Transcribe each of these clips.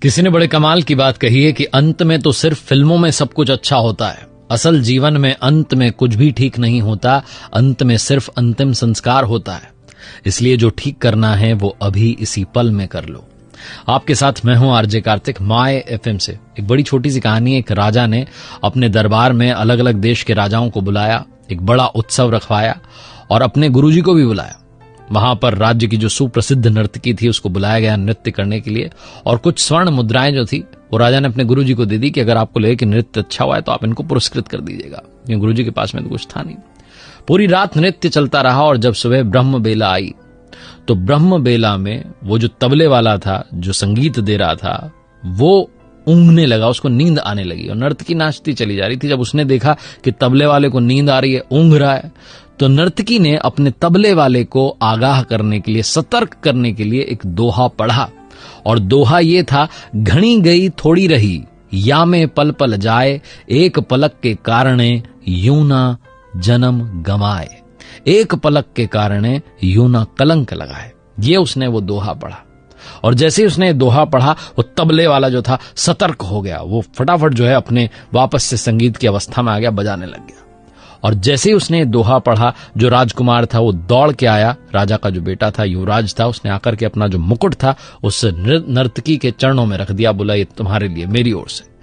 किसी ने बड़े कमाल की बात कही है कि अंत में तो सिर्फ फिल्मों में सब कुछ अच्छा होता है, असल जीवन में अंत में कुछ भी ठीक नहीं होता, अंत में सिर्फ अंतिम संस्कार होता है। इसलिए जो ठीक करना है वो अभी इसी पल में कर लो। आपके साथ मैं हूं आरजे कार्तिक, माय एफएम से। एक बड़ी छोटी सी कहानी है। एक राजा ने अपने दरबार में अलग अलग देश के राजाओं को बुलाया, एक बड़ा उत्सव रखवाया और अपने गुरुजी को भी बुलाया। वहां पर राज्य की जो सुप्रसिद्ध नर्तकी थी उसको बुलाया गया नृत्य करने के लिए, और कुछ स्वर्ण मुद्राएं जो थी वो राजा ने अपने गुरुजी को दे दी कि अगर आपको लगे कि नृत्य अच्छा हुआ है तो आप इनको पुरस्कृत कर दीजिएगा। क्योंकि गुरुजी के पास में तो कुछ था नहीं। पूरी रात नृत्य चलता रहा और जब सुबह ब्रह्म बेला आई तो ब्रह्म बेला में वो जो तबले वाला था, जो संगीत दे रहा था, वो ऊँघने लगा, उसको नींद आने लगी और नर्तकी नाचती चली जा रही थी। जब उसने देखा कि तबले वाले को नींद आ रही है, ऊँघ रहा है, तो नर्तकी ने अपने तबले वाले को आगाह करने के लिए, सतर्क करने के लिए एक दोहा पढ़ा। और दोहा ये था, घणी गई थोड़ी रही, या में पल पल जाए, एक पलक के कारणे यूं ना जन्म गमाए, एक पलक के कारणे यूं ना कलंक लगाए। ये उसने वो दोहा पढ़ा और जैसे ही उसने दोहा पढ़ा वो तबले वाला जो था सतर्क हो गया। वो फटाफट जो है अपने वापस से संगीत की अवस्था में आ गया, बजाने लग गया। और जैसे ही उसने दोहा पढ़ा, जो राजकुमार था वो दौड़ के आया, राजा का जो बेटा था, युवराज था, उसने आकर के अपना जो मुकुट था उस नर्तकी के चरणों में रख दिया, बोला ये तुम्हारे लिए मेरी ओर से।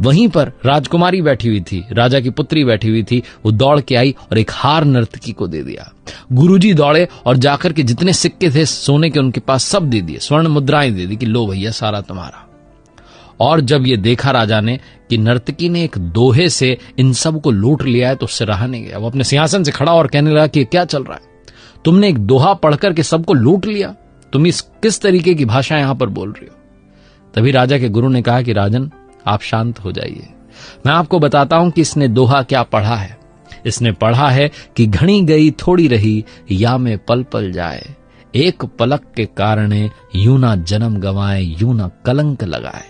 वहीं पर राजकुमारी बैठी हुई थी, राजा की पुत्री बैठी हुई थी, वो दौड़ के आई और एक हार नर्तकी को दे दिया। गुरुजी दौड़े और जाकर के जितने सिक्के थे सोने के उनके पास सब दे दिए, स्वर्ण मुद्राएं दे दी कि लो भैया सारा तुम्हारा। और जब ये देखा राजा ने कि नर्तकी ने एक दोहे से इन सब को लूट लिया है तो उससे रहा नहीं गया। वो अपने सिंहासन से खड़ा और कहने लगा कि क्या चल रहा है, तुमने एक दोहा पढ़कर के सबको लूट लिया, तुम इस किस तरीके की भाषा यहां पर बोल रही हो। तभी राजा के गुरु ने कहा कि राजन आप शांत हो जाइए, मैं आपको बताता हूं कि इसने दोहा क्या पढ़ा है। इसने पढ़ा है कि घणी गई थोड़ी रही, या में पल पल जाए, एक पलक के कारणे यूं ना जन्म गंवाए, यूं ना कलंक लगाए।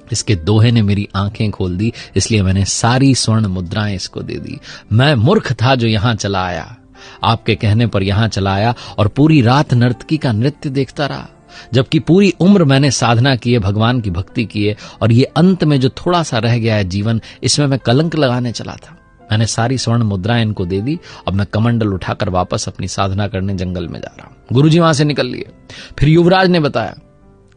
इसके दोहे ने मेरी आंखें खोल दी, इसलिए मैंने सारी स्वर्ण मुद्राएं इसको दे दी। मैं मूर्ख था जो यहां चला आया, आपके कहने पर यहां चला आया और पूरी रात नर्तकी का नृत्य देखता रहा, जबकि पूरी उम्र मैंने साधना की है, भगवान की भक्ति की है, और ये अंत में जो थोड़ा सा रह गया है जीवन, इसमें मैं कलंक लगाने चला था। मैंने सारी स्वर्ण मुद्राएं इनको दे दी। अब मैं कमंडल उठाकर वापस अपनी साधना करने जंगल में जा रहा हूं। गुरुजी वहां से निकल लिए। फिर युवराज ने बताया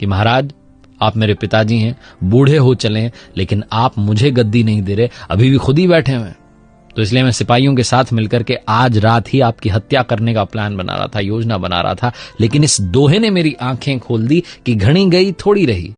कि महाराज आप मेरे पिताजी हैं, बूढ़े हो चले हैं, लेकिन आप मुझे गद्दी नहीं दे रहे, अभी भी खुद ही बैठे हुए हैं। तो इसलिए मैं सिपाहियों के साथ मिलकर के आज रात ही आपकी हत्या करने का प्लान बना रहा था, योजना बना रहा था, लेकिन इस दोहे ने मेरी आंखें खोल दी कि घणी गई थोड़ी रही,